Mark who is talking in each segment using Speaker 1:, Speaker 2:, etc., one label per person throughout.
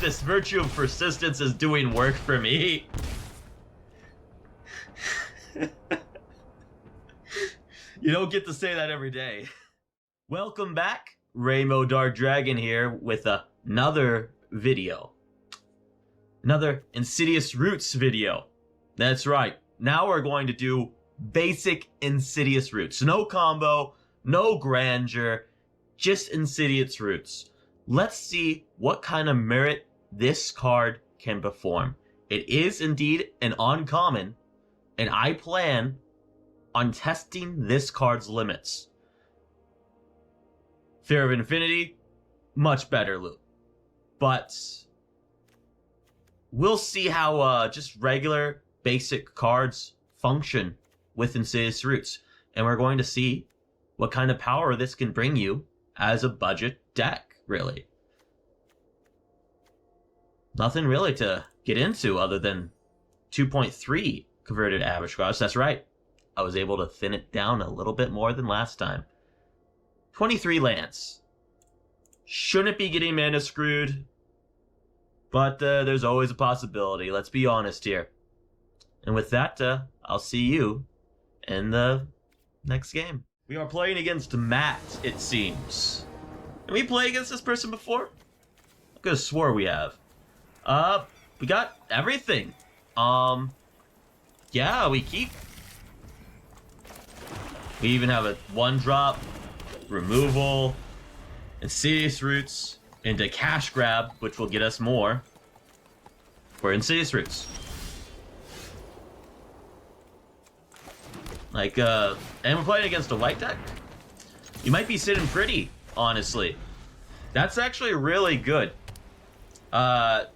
Speaker 1: this virtue of persistence is doing work for me. You don't get to say that every day. Welcome back, Rainbow Dark Dragon here with another video. Another Insidious Roots video. That's right. Now we're going to do basic Insidious Roots. No combo, no grandeur, just Insidious Roots. Let's see what kind of merit this card can perform. It is indeed an uncommon, and I plan on testing this card's limits. Fear of Infinity, much better loot. But we'll see how just regular basic cards function with Insidious Roots. And we're going to see what kind of power this can bring you as a budget deck, really. Nothing really to get into other than 2.3 converted average cost. That's right. I was able to thin it down a little bit more than last time. 23 lands. Shouldn't be getting mana screwed, but there's always a possibility. Let's be honest here. And with that, I'll see you in the next game. We are playing against Matt, it seems. Did we play against this person before? I could have swore we have. We got everything. Yeah, we even have a 1-drop, removal, Insidious Roots, into cash grab, which will get us more for Insidious Roots. Like, and we're playing against a white deck. You might be sitting pretty, honestly. That's actually really good. You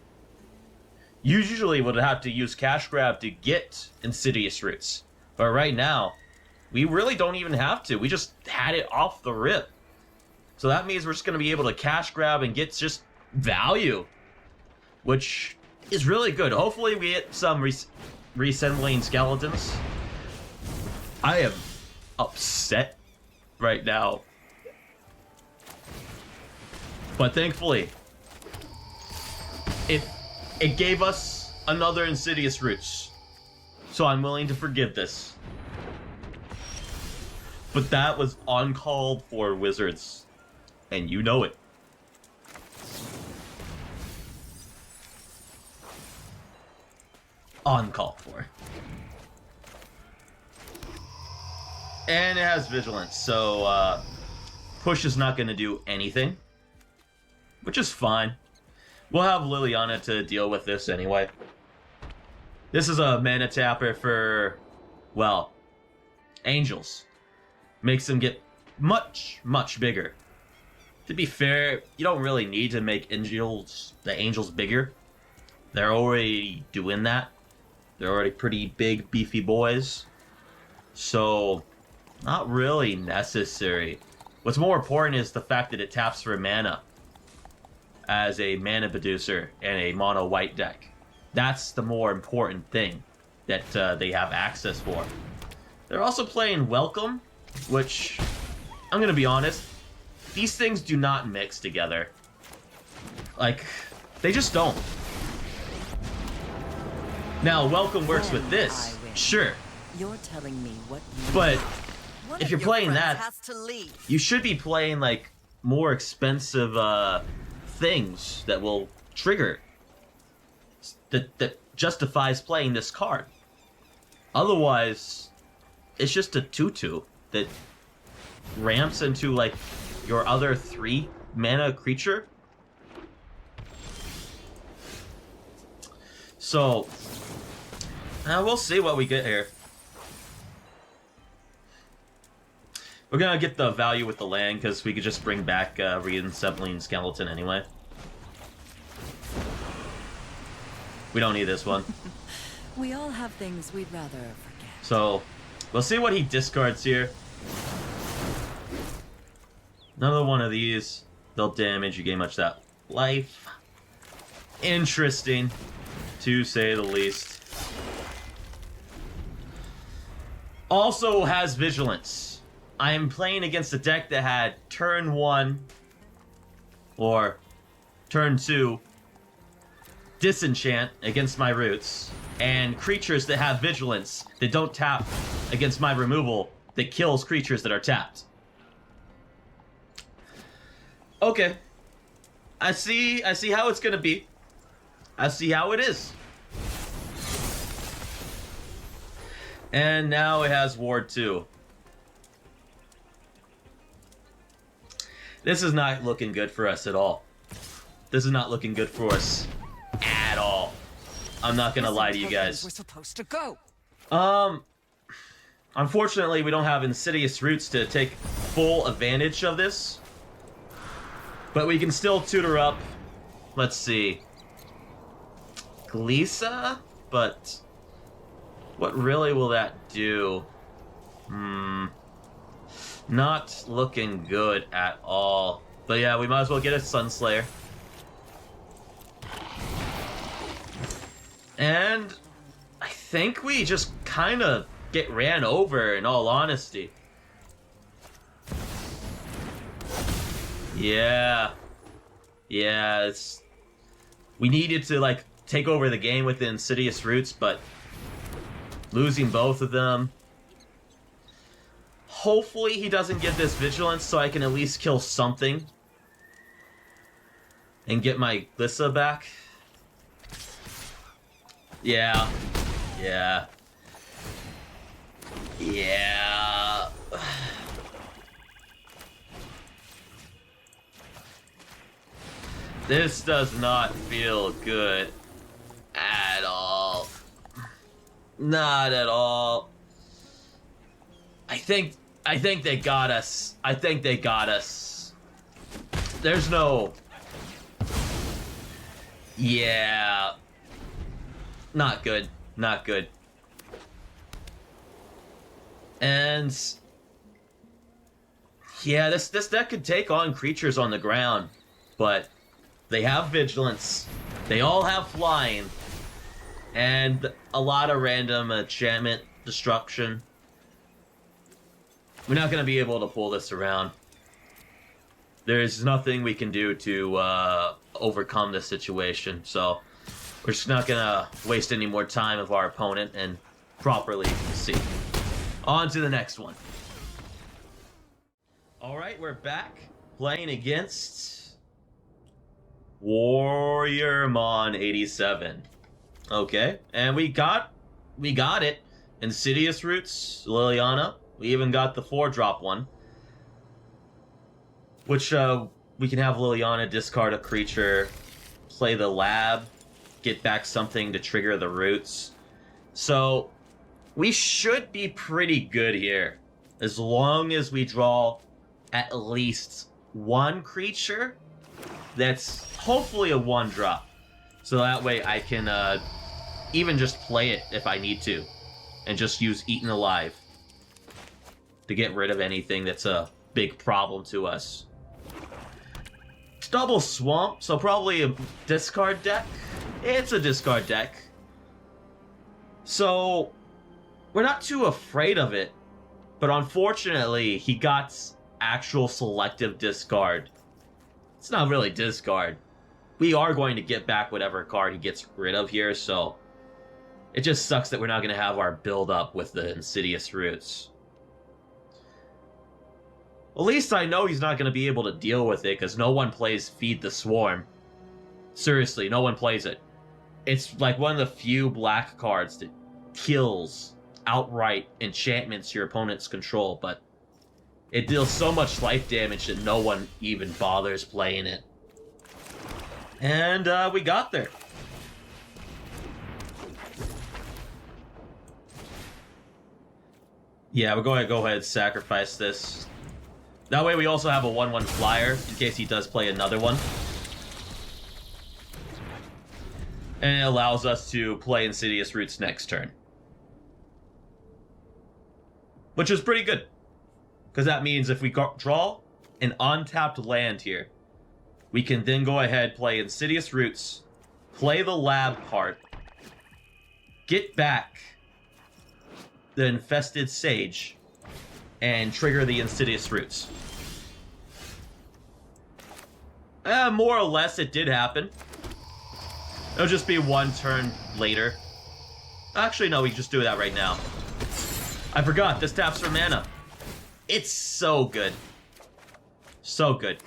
Speaker 1: usually would have to use cash grab to get Insidious Roots. But right now, we really don't even have to. We just had it off the rip. So that means we're just going to be able to cash grab and get just value, which is really good. Hopefully we get some reassembling skeletons. I am upset right now. But thankfully, it gave us another Insidious Roots. So I'm willing to forgive this. But that was uncalled for, Wizards. And you know it. Uncalled for. And it has Vigilance, so push is not going to do anything. Which is fine. We'll have Liliana to deal with this anyway. This is a mana tapper for, well, Angels. Makes them get much, much bigger. To be fair, you don't really need to make the Angels bigger. They're already doing that. They're already pretty big, beefy boys. So, not really necessary. What's more important is the fact that it taps for mana as a mana producer in a mono white deck. That's the more important thing that they have access for. They're also playing Welcome, which, I'm gonna be honest, these things do not mix together. Like, they just don't. Now, Welcome works with this, sure.
Speaker 2: You're telling me what
Speaker 1: but if you're playing that, you should be playing, like, more expensive things that will trigger, that justifies playing this card. Otherwise, it's just a 2/2 that ramps into, like, your other 3 mana creature. So, we'll see what we get here. We're gonna get the value with the land, because we could just bring back Reassembling Skeleton anyway. We don't need this one.
Speaker 2: We all have things we'd rather forget.
Speaker 1: So, we'll see what he discards here. Another one of these. They'll damage. You gain much that life. Interesting, to say the least. Also has Vigilance. I am playing against a deck that had turn 1 or turn 2 disenchant against my roots, and creatures that have vigilance that don't tap against my removal that kills creatures that are tapped. Okay. I see how it's gonna be. I see how it is. And now it has Ward 2. This is not looking good for us at all. This is not looking good for us at all. I'm not gonna lie to you guys.
Speaker 2: We're supposed to go.
Speaker 1: Unfortunately, we don't have Insidious Roots to take full advantage of this. But we can still tutor up, let's see, Glisa? But what really will that do? Not looking good at all. But yeah, we might as well get a Sunslayer. And I think we just kind of get ran over, in all honesty. Yeah, we needed to, like, take over the game with the Insidious Roots, but losing both of them. Hopefully he doesn't get this Vigilance so I can at least kill something and get my Glissa back. Yeah. This does not feel good at all. Not at all. I think they got us. I think they got us. There's no... Yeah. Not good. Not good. And... yeah, this deck could take on creatures on the ground, but they have Vigilance. They all have Flying. And a lot of random enchantment destruction. We're not going to be able to pull this around. There's nothing we can do to overcome this situation, so we're just not going to waste any more time of our opponent and properly see. On to the next one. Alright, we're back playing against Warriormon 87. Okay, and we got it. Insidious Roots, Liliana. We even got the 4-drop one. Which, we can have Liliana discard a creature, play the lab, get back something to trigger the roots. So, we should be pretty good here. As long as we draw at least one creature that's hopefully a 1-drop. So that way I can even just play it if I need to. And just use Eaten Alive to get rid of anything that's a big problem to us. It's double Swamp, so probably a discard deck. It's a discard deck. So, we're not too afraid of it. But unfortunately, he got actual selective discard. It's not really discard. We are going to get back whatever card he gets rid of here, so it just sucks that we're not going to have our build up with the Insidious Roots. At least I know he's not going to be able to deal with it, because no one plays Feed the Swarm. Seriously, no one plays it. It's like one of the few black cards that kills outright enchantments your opponents control, but it deals so much life damage that no one even bothers playing it. And we got there. Yeah, we're going to go ahead and sacrifice this. That way we also have a 1/1 flyer in case he does play another one. And it allows us to play Insidious Roots next turn. Which is pretty good. Because that means if we draw an untapped land here, we can then go ahead, play Insidious Roots, play the lab card, get back the Infested Sage, and trigger the Insidious Roots. More or less, it did happen. It'll just be one turn later. Actually, no, we can just do that right now. I forgot, this taps for mana. It's so good. So good.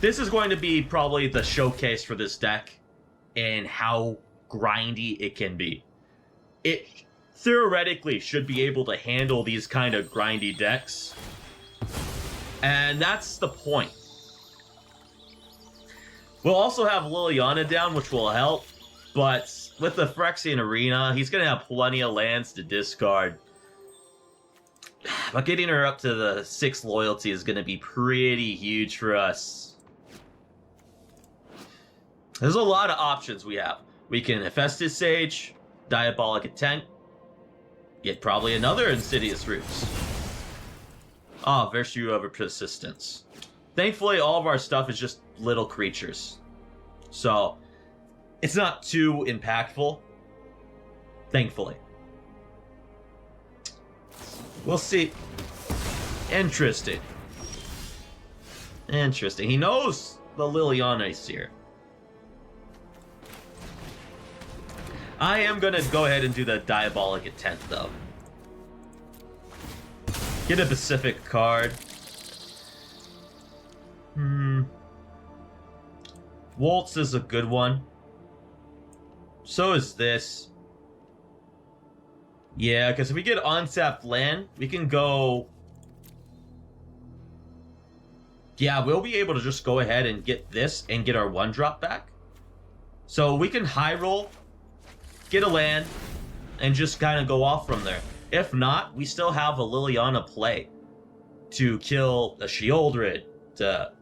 Speaker 1: This is going to be probably the showcase for this deck and how grindy it can be. It theoretically should be able to handle these kind of grindy decks. And that's the point. We'll also have Liliana down, which will help. But with the Phyrexian Arena, he's going to have plenty of lands to discard. But getting her up to the 6 loyalty is going to be pretty huge for us. There's a lot of options we have. We can Hephaestus Sage, Diabolic Intent, get probably another Insidious Roots. Ah, Virtue over Persistence. Thankfully, all of our stuff is just little creatures. So, it's not too impactful. Thankfully. We'll see. Interesting. Interesting. He knows the Liliana is here. I am gonna go ahead and do the Diabolic Intent, though. Get a Pacific card. Waltz is a good one. So is this. Yeah, because if we get untapped land, we can go... Yeah, we'll be able to just go ahead and get this and get our 1-drop back. So we can high roll, get a land, and just kind of go off from there. If not, we still have a Liliana play to kill a Sheoldred, to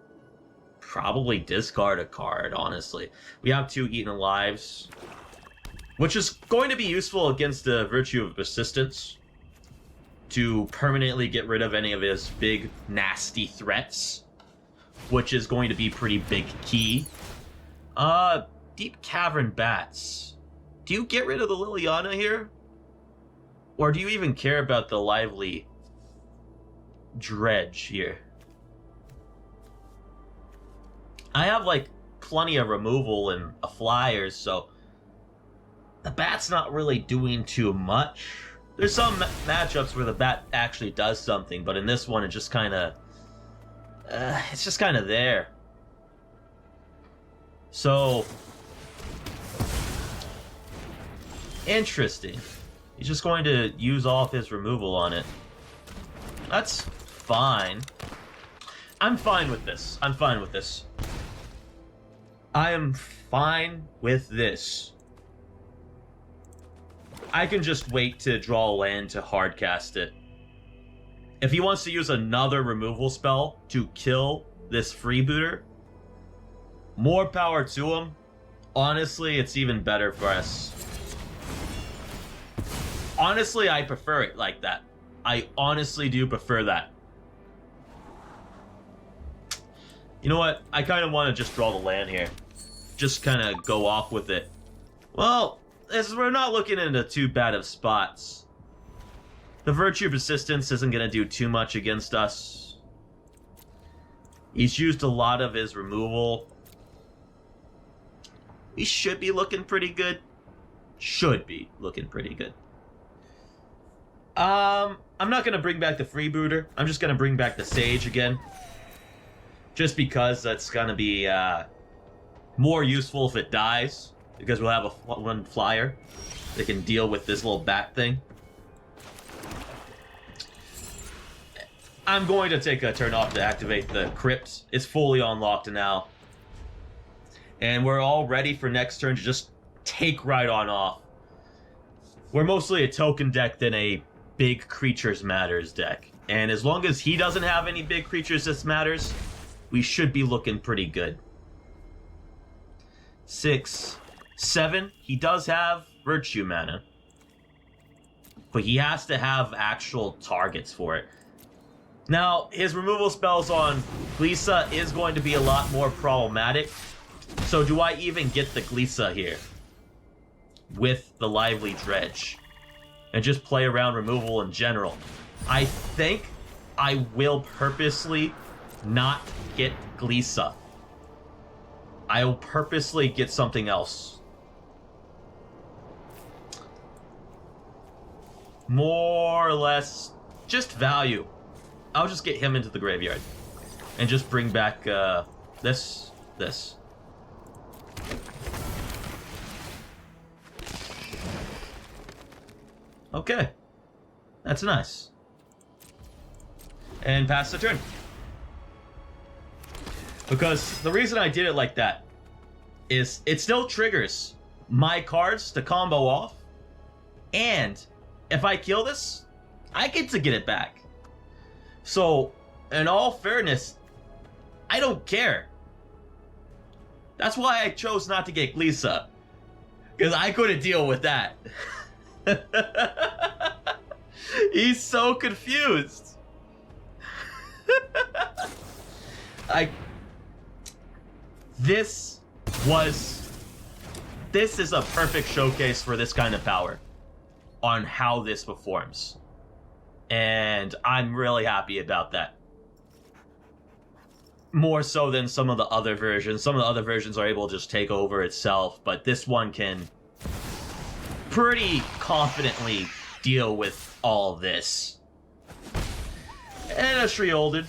Speaker 1: probably discard a card, honestly. We have 2 Eaten Lives, which is going to be useful against the Virtue of Persistence to permanently get rid of any of his big, nasty threats, which is going to be pretty big key. Deep Cavern Bats. Do you get rid of the Liliana here? Or do you even care about the lively Dredge here? I have, like, plenty of removal and flyers, so the bat's not really doing too much. There's some matchups where the bat actually does something, but in this one, it just kind of... it's just kind of there. So... interesting. He's just going to use all of his removal on it. That's fine. I'm fine with this. I'm fine with this. I am fine with this. I can just wait to draw a land to hardcast it. If he wants to use another removal spell to kill this freebooter, more power to him. Honestly, it's even better for us. Honestly, I prefer it like that. I honestly do prefer that. You know what? I kind of want to just draw the land here. Just kind of go off with it. Well, we're not looking into too bad of spots. The Virtue Persistence isn't going to do too much against us. He's used a lot of his removal. We should be looking pretty good. Should be looking pretty good. I'm not going to bring back the freebooter. I'm just going to bring back the Sage again. Just because that's going to be more useful if it dies. Because we'll have one flyer that can deal with this little bat thing. I'm going to take a turn off to activate the Crypt. It's fully unlocked now. And we're all ready for next turn to just take right on off. We're mostly a token deck than a big creatures matters deck. And as long as he doesn't have any big creatures that matters, we should be looking pretty good. 6, 7, he does have Virtue mana. But he has to have actual targets for it. Now, his removal spells on Glisa is going to be a lot more problematic. So do I even get the Glisa here? With the Lively Dredge. And just play around removal in general. I think I will purposely not get Glisa. I will purposely get something else. more or less just value. I'll just get him into the graveyard and just bring back this. Okay, that's nice. And pass the turn. Because the reason I did it like that is it still triggers my cards to combo off, and if I kill this, I get to get it back. So, in all fairness, I don't care. That's why I chose not to get Lisa, because I couldn't deal with that. He's so confused. This is a perfect showcase for this kind of power on how this performs. And I'm really happy about that. More so than some of the other versions. Some of the other versions are able to just take over itself, but this one can pretty confidently deal with all this. And a Shriolded.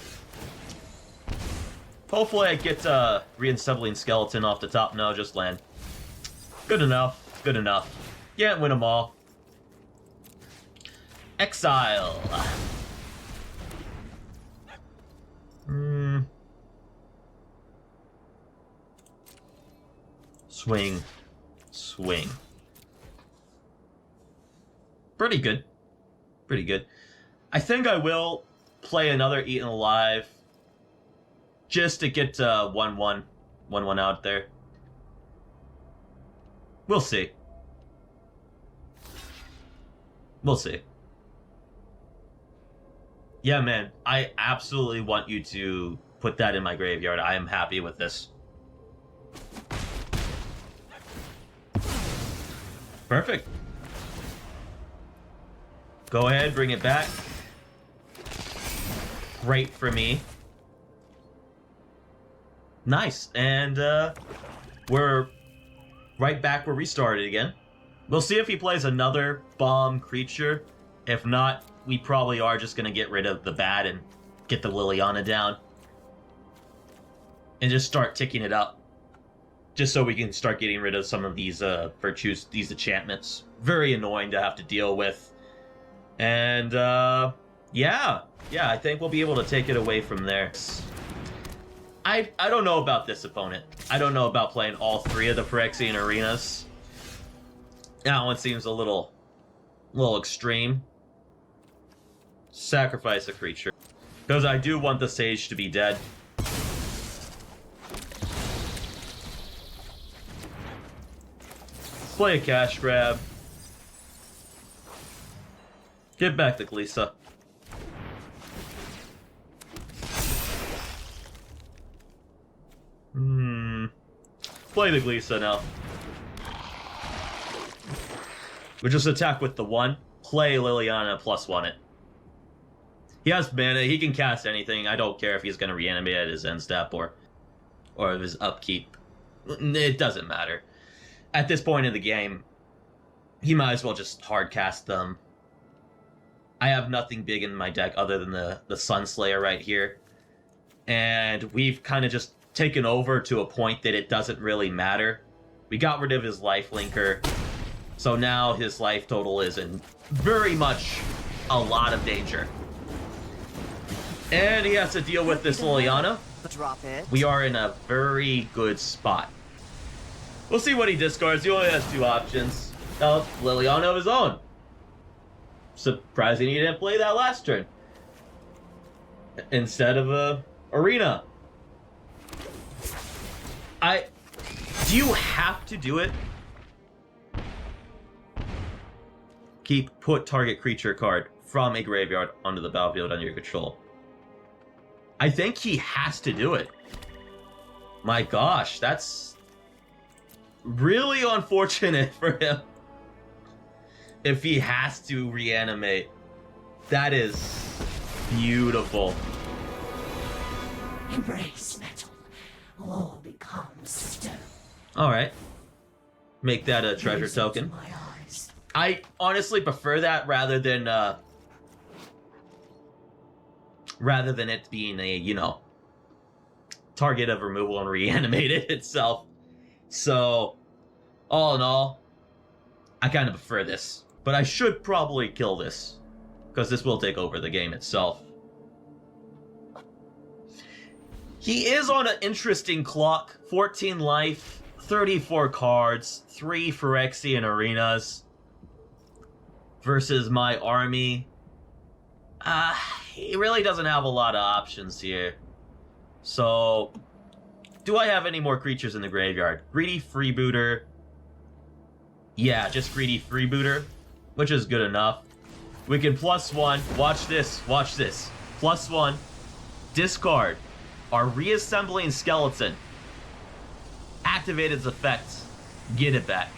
Speaker 1: Hopefully I get Reinstubling Skeleton off the top. No, just land. Good enough. Good enough. Can't win them all. Exile. Swing. Swing. Pretty good. Pretty good. I think I will play another Eaten Alive just to get 1-1 out there. We'll see. We'll see. Yeah, man, I absolutely want you to put that in my graveyard. I am happy with this. Perfect. Go ahead, bring it back. Great for me. Nice, and we're right back where we started again. We'll see if he plays another bomb creature. If not, we probably are just going to get rid of the bat and get the Liliana down. And just start ticking it up. Just so we can start getting rid of some of these virtues, these enchantments. Very annoying to have to deal with. And, yeah, I think we'll be able to take it away from there. I don't know about this opponent. I don't know about playing all three of the Phyrexian arenas. That one seems a little extreme. Sacrifice a creature. Because I do want the Sage to be dead. Play a cash grab. Get back to Glisa. Play the Glisa now. We just attack with the 1. Play Liliana +1 it. He has mana. He can cast anything. I don't care if he's going to reanimate at his end step or his upkeep. It doesn't matter. At this point in the game, he might as well just hard cast them. I have nothing big in my deck other than the Sunslayer right here. And we've kind of just taken over to a point that it doesn't really matter. We got rid of his lifelinker. So now his life total is in very much a lot of danger. And he has to deal with this Liliana.
Speaker 2: Drop it.
Speaker 1: We are in a very good spot. We'll see what he discards. He only has 2 options. Liliana of his own. Surprising he didn't play that last turn. Instead of a arena. Do you have to do it? Put target creature card from a graveyard onto the battlefield under your control. I think he has to do it. My gosh, that's really unfortunate for him. If he has to reanimate. That is beautiful.
Speaker 3: Embrace metal. All becomes stone.
Speaker 1: Alright. Make that a treasure token.
Speaker 3: My eyes.
Speaker 1: I honestly prefer that rather than it being a, you know, target of removal and reanimated itself. So, all in all, I kind of prefer this. But I should probably kill this, because this will take over the game itself. He is on an interesting clock. 14 life, 34 cards, 3 Phyrexian arenas versus my army. He really doesn't have a lot of options here. So, do I have any more creatures in the graveyard? Greedy Freebooter. Yeah, just Greedy Freebooter, which is good enough. We can +1. Watch this. Watch this. +1. Discard our reassembling skeleton. Activate its effects. Get it back.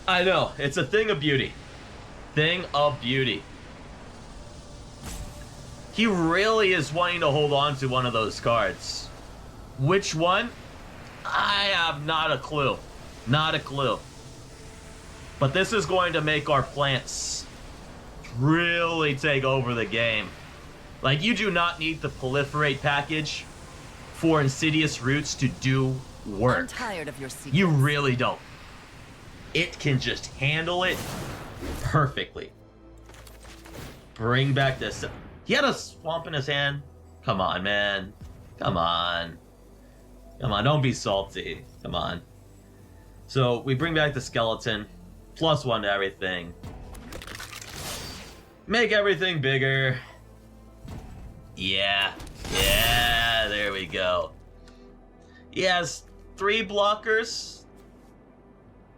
Speaker 1: I know, it's a thing of beauty. Thing of beauty. He really is wanting to hold on to one of those cards. Which one? I have not a clue. Not a clue. But this is going to make our plants really take over the game. Like, you do not need the proliferate package for Insidious Roots to do work.
Speaker 2: I'm tired of your secrets.
Speaker 1: You really don't. It can just handle it perfectly. Bring back this. He had a swamp in his hand. Come on, man. Come on. Come on, don't be salty. Come on. So, we bring back the skeleton. +1 to everything. Make everything bigger. Yeah. Yeah, there we go. He has 3 blockers.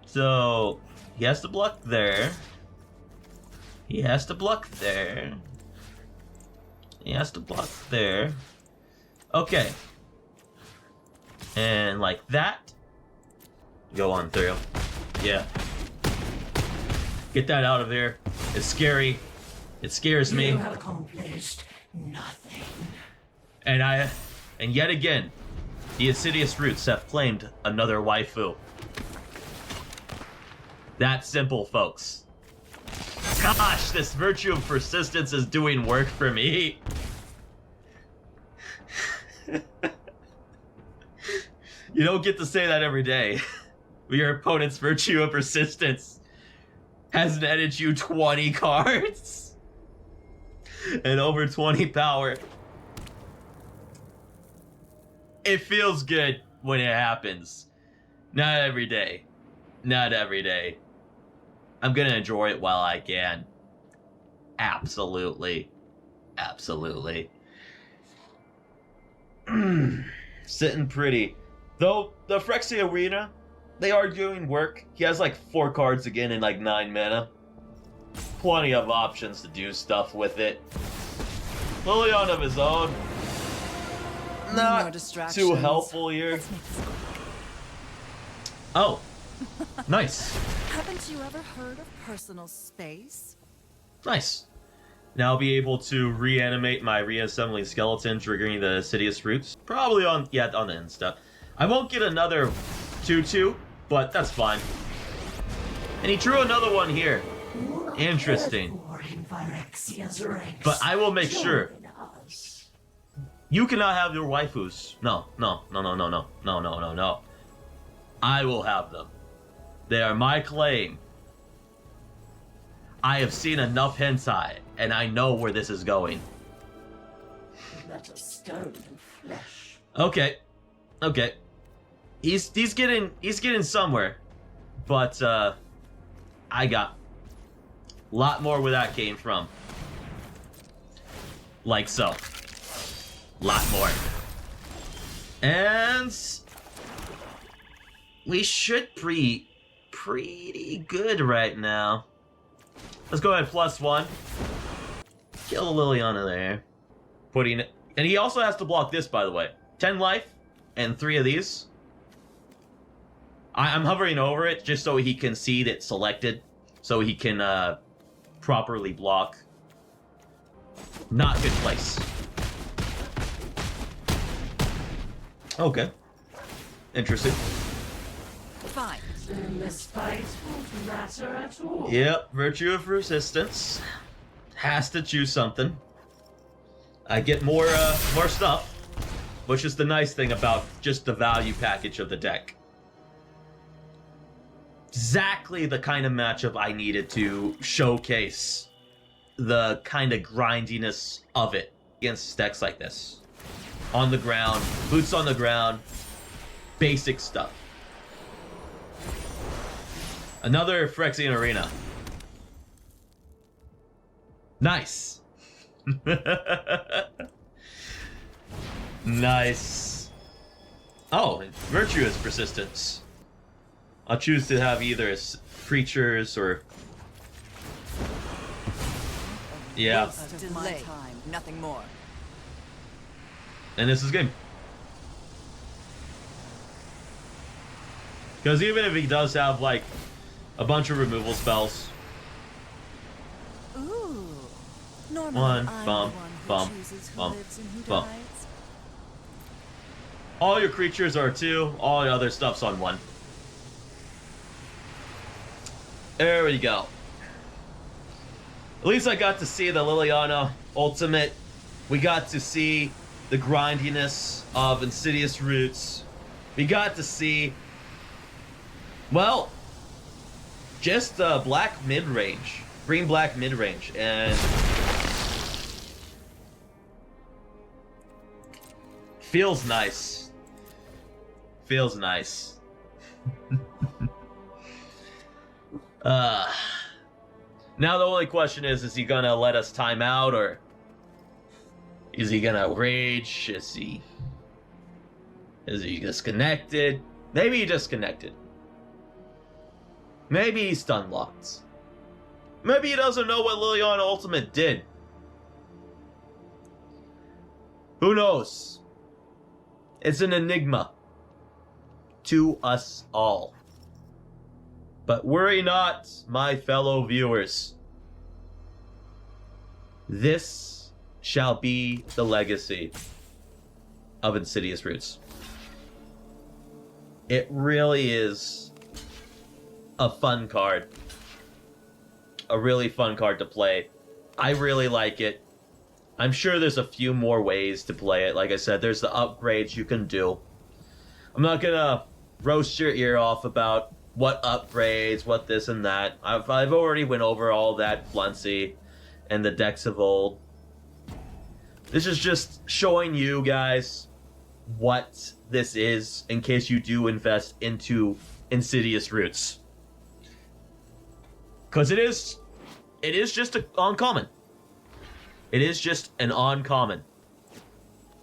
Speaker 1: So, he has to block there. He has to block there. He has to block there. Okay. And like that. Go on through. Yeah. Get that out of there. It's scary. It scares me.
Speaker 3: You have accomplished nothing.
Speaker 1: And yet again, the Insidious Roots have claimed another waifu. That simple, folks. Gosh, this virtue of persistence is doing work for me. You don't get to say that every day. Your opponent's virtue of persistence has netted you 20 cards and over 20 power. It feels good when it happens. Not every day. Not every day. I'm gonna enjoy it while I can. Absolutely. Absolutely. Sitting pretty. Though, the Phyrexia Arena, they are doing work. He has like 4 cards again and like 9 mana. Plenty of options to do stuff with it. Lilion of his own. Not too helpful here. Oh. Nice.
Speaker 2: Haven't you ever heard of personal space?
Speaker 1: Nice. Now I'll be able to reanimate my reassembling skeleton, triggering the Insidious Roots. Probably on the end stuff. I won't get another 2/2, but that's fine. And he drew another one here. Interesting. But I will make sure. You cannot have your waifus. No. I will have them. They are my claim. I have seen enough hentai, and I know where this is going.
Speaker 3: Let us stone and flesh.
Speaker 1: Okay. He's getting somewhere. But I got a lot more where that came from. Like so. Lot more. And we should be pretty good right now. Let's go ahead, +1. Kill Liliana there. Putting it. And he also has to block this, by the way. 10 life and 3 of these. I'm hovering over it just so he can see that it's selected. So he can properly block. Not good place. Okay. Interesting.
Speaker 2: Fine.
Speaker 3: Then this fight won't matter at all.
Speaker 1: Yep, virtue of resistance. Has to choose something. I get more stuff, which is the nice thing about just the value package of the deck. Exactly the kind of matchup I needed to showcase the kind of grindiness of it against decks like this. On the ground, boots on the ground, basic stuff. Another Phyrexian Arena. Nice. Nice. Oh, virtuous persistence. I'll choose to have either creatures or... Yeah.
Speaker 2: Delay. Time, nothing more.
Speaker 1: And this is good. Because even if he does have, like, a bunch of removal spells...
Speaker 2: Ooh. Normally,
Speaker 1: One,
Speaker 2: I'm
Speaker 1: bump,
Speaker 2: the one who
Speaker 1: bump,
Speaker 2: chooses who
Speaker 1: bump,
Speaker 2: lives and who
Speaker 1: bump.
Speaker 2: dies.
Speaker 1: All your creatures are 2, all the other stuff's on 1. There we go. At least I got to see the Liliana Ultimate. We got to see the grindiness of Insidious Roots. We got to see, well, just black mid-range. Green-black mid-range. And feels nice. Feels nice. Now the only question is he gonna let us time out, or is he gonna rage? Is he disconnected? Maybe he disconnected. Maybe he's stun locked. Maybe he doesn't know what Liliana Ultimate did. Who knows? It's an enigma to us all. But worry not, my fellow viewers. This shall be the legacy of Insidious Roots. It really is a fun card. A really fun card to play. I really like it. I'm sure there's a few more ways to play it. Like I said, there's the upgrades you can do. I'm not gonna roast your ear off about what upgrades, what this and that. I've already went over all that fluency and the decks of old. This is just showing you guys what this is in case you do invest into Insidious Roots. Because it is just an uncommon. It is just an uncommon.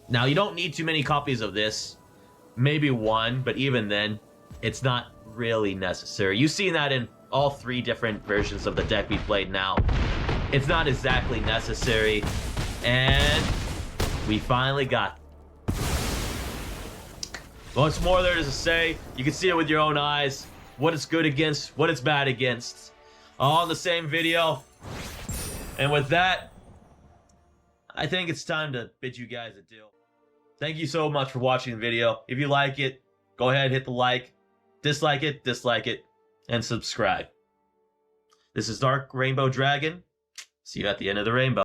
Speaker 1: Now, you don't need too many copies of this. Maybe one, but even then, it's not really necessary. You've seen that in all 3 different versions of the deck we played now. It's not exactly necessary. And we finally got it. What's more there to say? You can see it with your own eyes. What it's good against, what it's bad against. All in the same video. And with that, I think it's time to bid you guys adieu. Thank you so much for watching the video. If you like it, go ahead, hit the like. Dislike it, and subscribe. This is Dark Rainbow Dragon. See you at the end of the rainbow.